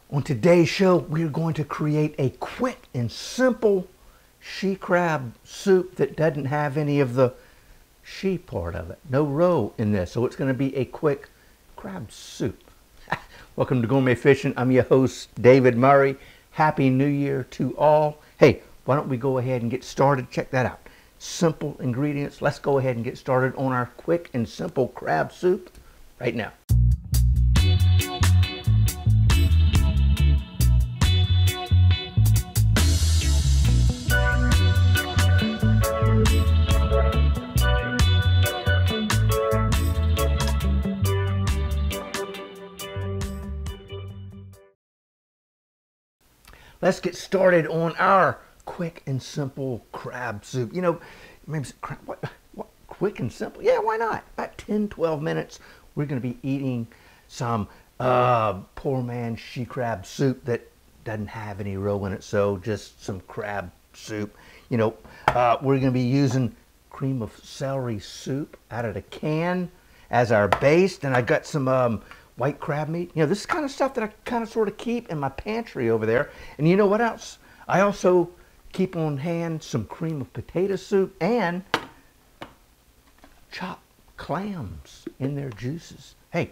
On today's show, we're going to create a quick and simple she crab soup that doesn't have any of the she part of it. No roe in this, so it's going to be a quick crab soup. Welcome to Gourmet Fishing. I'm your host, David Murray. Happy New Year to all. Hey, why don't we go ahead and get started? Check that out. Simple ingredients. Let's go ahead and get started on our quick and simple crab soup right now. Let's get started on our quick and simple crab soup. You know, maybe what quick and simple? Yeah, why not? About 10-12 minutes, we're going to be eating some poor man she crab soup that doesn't have any roe in it, so just some crab soup. You know, we're going to be using cream of celery soup out of the can as our base. Then I got some white crab meat. You know, this is kind of stuff that I kind of sort of keep in my pantry over there. And you know what else? I also keep on hand some cream of potato soup and chopped clams in their juices. Hey,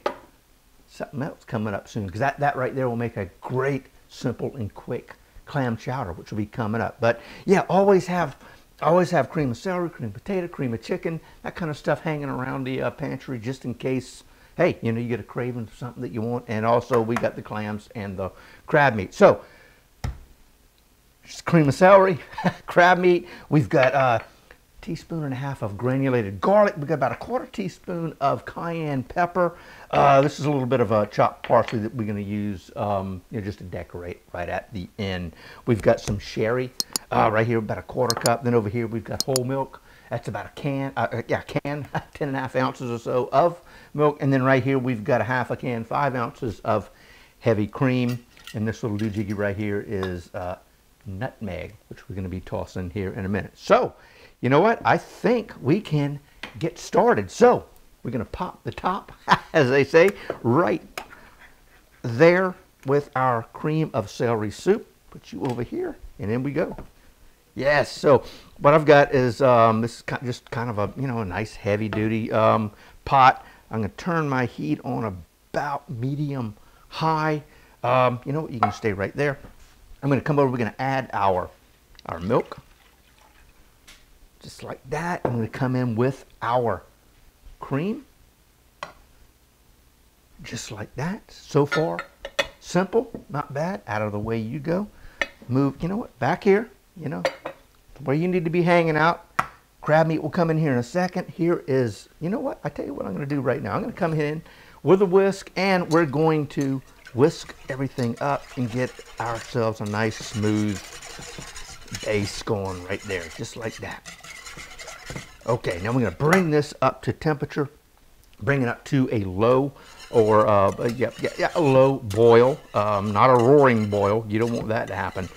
something else coming up soon, because that right there will make a great, simple, and quick clam chowder, which will be coming up. But yeah, always have cream of celery, cream of potato, cream of chicken, that kind of stuff hanging around the pantry just in case. Hey, you know, you get a craving for something that you want. And also we got the clams and the crab meat. So, just cream of celery, crab meat. We've got a teaspoon and a half of granulated garlic. We've got about a quarter teaspoon of cayenne pepper. This is a little bit of a chopped parsley that we're going to use you know, just to decorate right at the end. We've got some sherry right here, about a quarter cup. Then over here we've got whole milk. That's about a can, 10.5 ounces or so of milk. And then right here we've got a half a can, 5 ounces of heavy cream. And this little doohickey right here is nutmeg, which we're going to be tossing here in a minute. So, you know what? I think we can get started. So, we're going to pop the top, as they say, right there with our cream of celery soup. Put you over here, and in we go. Yes, so what I've got is this is just kind of a, you know, a nice heavy duty pot. I'm going to turn my heat on about medium high. You know what, you can stay right there. I'm going to come over, we're going to add our milk. Just like that. I'm going to come in with our cream. Just like that. So far, simple, not bad. Out of the way you go. Move, you know what, back here. You know, where you need to be hanging out. Crab meat will come in here in a second. Here is, you know what? I tell you what I'm going to do right now. I'm going to come in with a whisk, and we're going to whisk everything up and get ourselves a nice smooth base going right there, just like that. Okay, now we're going to bring this up to temperature. Bring it up to a low or a low boil, not a roaring boil. You don't want that to happen.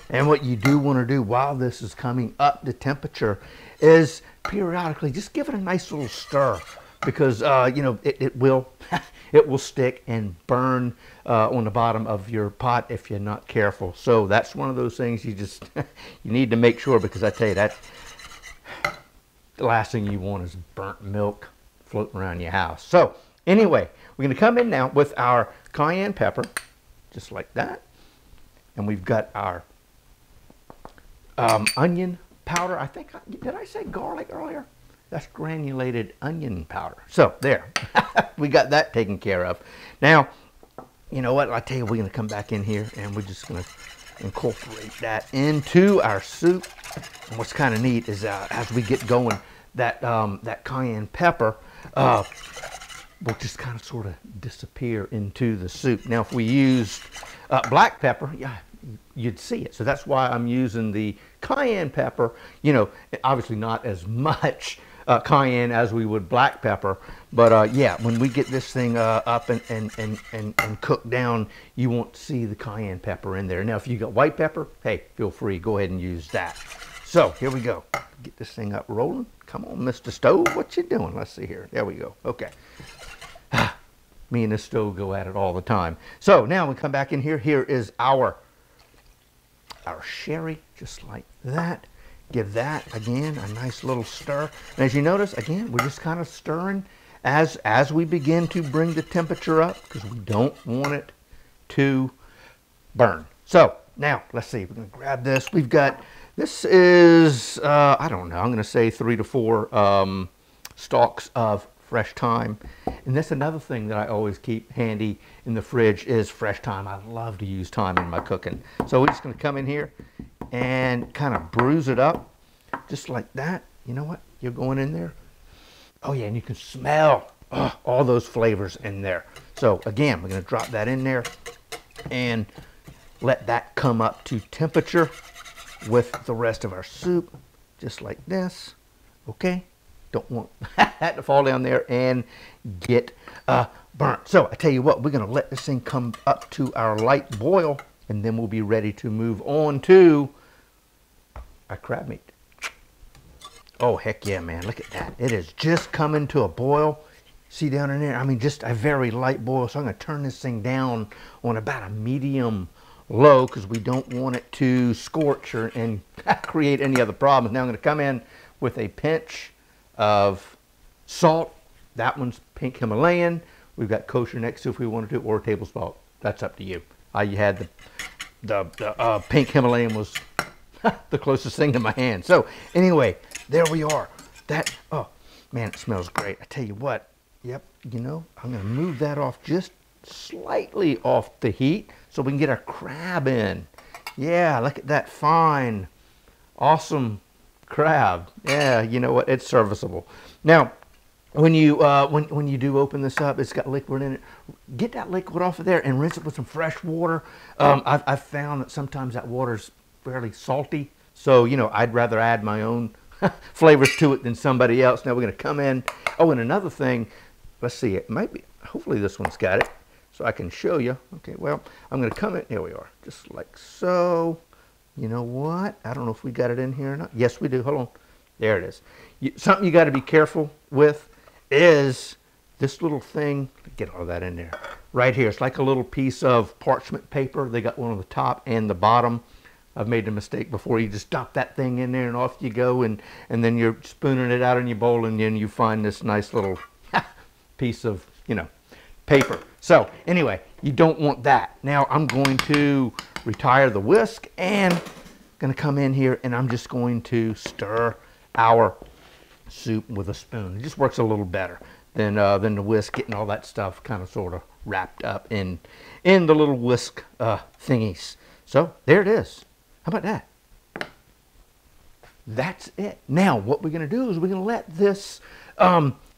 And what you do want to do while this is coming up to temperature is periodically just give it a nice little stir, because you know, it will it will stick and burn on the bottom of your pot if you're not careful. So that's one of those things you just you need to make sure, because I tell you that the last thing you want is burnt milk floating around your house. So anyway, we're going to come in now with our cayenne pepper, just like that. And we've got our onion powder. I think, did I say garlic earlier? That's granulated onion powder. So there, we got that taken care of. Now, you know what? I tell you, we're going to come back in here and we're just going to incorporate that into our soup. And what's kind of neat is as we get going, that cayenne pepper will just kind of sort of disappear into the soup. Now, if we used black pepper, yeah, you'd see it. So that's why I'm using the cayenne pepper. You know, obviously not as much cayenne as we would black pepper, but yeah, when we get this thing up and cooked down, you won't see the cayenne pepper in there. Now, if you got white pepper, hey, feel free, go ahead and use that. So here we go. Get this thing up rolling. Come on, Mr. Stove, what you doing? Let's see here. There we go. Okay. Me and the stove go at it all the time. So now we come back in here. Here is our sherry, just like that. Give that, again, a nice little stir. And as you notice, again, we're just kind of stirring as we begin to bring the temperature up, because we don't want it to burn. So now, let's see. We're going to grab this. We've got, this is, I don't know, I'm going to say 3 to 4 stalks of fresh thyme. And that's another thing that I always keep handy in the fridge is fresh thyme. I love to use thyme in my cooking. So we're just going to come in here and kind of bruise it up just like that. You know what? You're going in there. Oh yeah, and you can smell all those flavors in there. So again, we're going to drop that in there and let that come up to temperature with the rest of our soup, just like this. Okay, don't want that to fall down there and get burnt. So I tell you what, we're going to let this thing come up to our light boil, and then we'll be ready to move on to our crab meat. Oh, heck yeah, man. Look at that. It is just coming to a boil. See down in there? I mean, just a very light boil. So I'm going to turn this thing down on about a medium low because we don't want it to scorch and create any other problems. Now I'm going to come in with a pinch of salt. That one's pink Himalayan. We've got kosher next to if we want to do, or table salt. That's up to you. I had the pink Himalayan was the closest thing to my hand. So anyway, there we are. That, oh man, it smells great. I tell you what, yep, you know, I'm going to move that off just slightly off the heat so we can get our crab in. Yeah, look at that fine, awesome crab. Yeah, you know what, it's serviceable. Now, when you when you do open this up, it's got liquid in it. Get that liquid off of there and rinse it with some fresh water. I've found that sometimes that water's fairly salty, so you know I'd rather add my own flavors to it than somebody else. Now we're going to come in. Oh, and another thing, let's see, it might be, hopefully this one's got it, so I can show you. Okay, well, I'm going to come in. Here we are, just like so. You know what? I don't know if we got it in here or not. Yes, we do. Hold on. There it is. Something you got to be careful with is this little thing. Get all that in there. Right here. It's like a little piece of parchment paper. They got one on the top and the bottom. I've made the mistake before. You just dump that thing in there and off you go, and then you're spooning it out in your bowl, and then you find this nice little piece of, you know, paper. So anyway, you don't want that. Now I'm going to retire the whisk and going to come in here, and I'm just going to stir our soup with a spoon. It just works a little better than the whisk, getting all that stuff kind of sort of wrapped up in the little whisk thingies. So there it is. How about that? That's it. Now what we're going to do is we're going to let this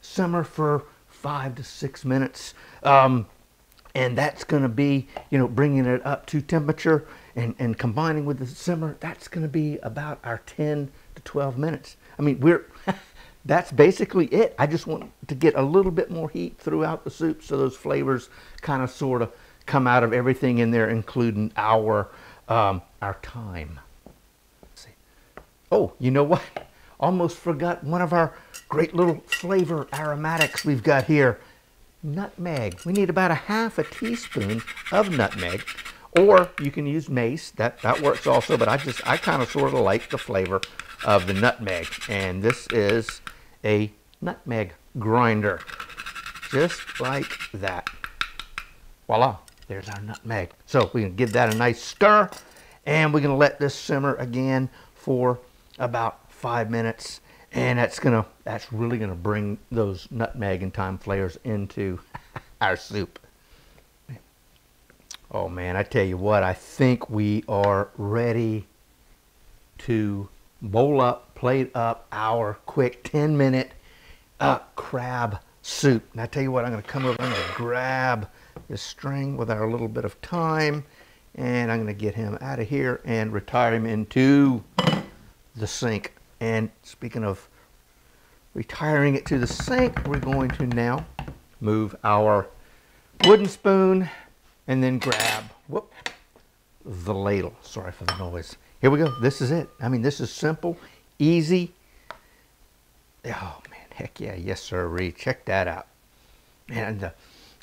simmer for 5 to 6 minutes. And that's going to be, you know, bringing it up to temperature and combining with the simmer. That's going to be about our 10 to 12 minutes. I mean, that's basically it. I just want to get a little bit more heat throughout the soup so those flavors kind of sort of come out of everything in there, including our thyme. Let's see. Oh, you know what? Almost forgot one of our great little flavor aromatics we've got here. Nutmeg. We need about a half a teaspoon of nutmeg, or you can use mace. That works also, but I kind of sort of like the flavor of the nutmeg. And this is a nutmeg grinder, just like that. Voila, there's our nutmeg. So we can give that a nice stir, and we're going to let this simmer again for about 5 minutes. And that's really gonna bring those nutmeg and thyme flavors into our soup. Oh man, I tell you what, I think we are ready to bowl up, plate up our quick 10-minute crab soup. And I tell you what, I'm gonna come over, I'm gonna grab this string with our little bit of thyme, and I'm gonna get him out of here and retire him into the sink. And speaking of retiring it to the sink, we're going to now move our wooden spoon and then grab, whoop, the ladle. Sorry for the noise. Here we go. This is it. I mean, this is simple, easy. Oh man, heck yeah, yes sirree. Check that out. And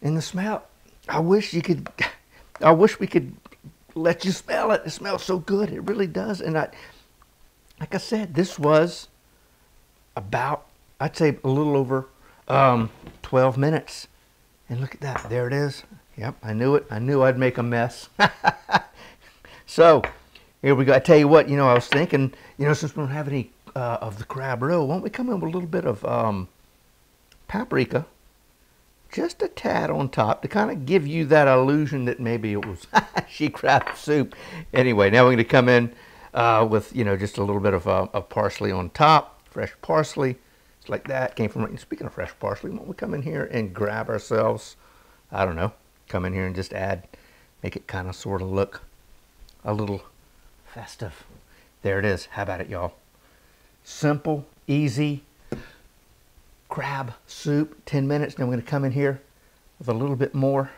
And the smell, I wish we could let you smell it. It smells so good. It really does. And like I said, this was about, I'd say a little over 12 minutes. And look at that. There it is. Yep, I knew it. I knew I'd make a mess. So, here we go. I tell you what, I was thinking, since we don't have any of the crab roe, why don't we come in with a little bit of paprika, just a tad on top to kind of give you that illusion that maybe it was she crab soup. Anyway, now we're going to come in with, just a little bit of parsley on top, fresh parsley. It's like that. Came from, speaking of fresh parsley, why don't we come in here and grab ourselves, I don't know, come in here and just add, make it kind of sort of look a little festive. There it is. How about it, y'all? Simple, easy crab soup, 10 minutes. Now we're going to come in here with a little bit more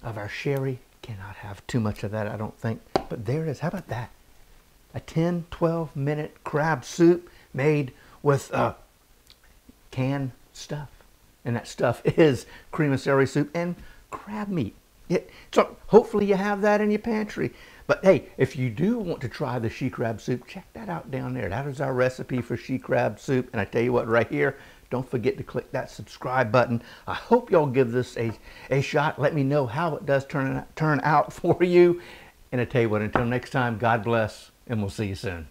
of our sherry. Cannot have too much of that, I don't think. But there it is. How about that? A 10, 12 minute crab soup made with canned stuff. And that stuff is cream of celery soup and crab meat. So hopefully you have that in your pantry. But hey, if you do want to try the she crab soup, check that out down there. That is our recipe for she crab soup. And I tell you what, right here, don't forget to click that subscribe button. I hope y'all give this a shot. Let me know how it does turn out for you. And I tell you what, until next time, God bless, and we'll see you soon.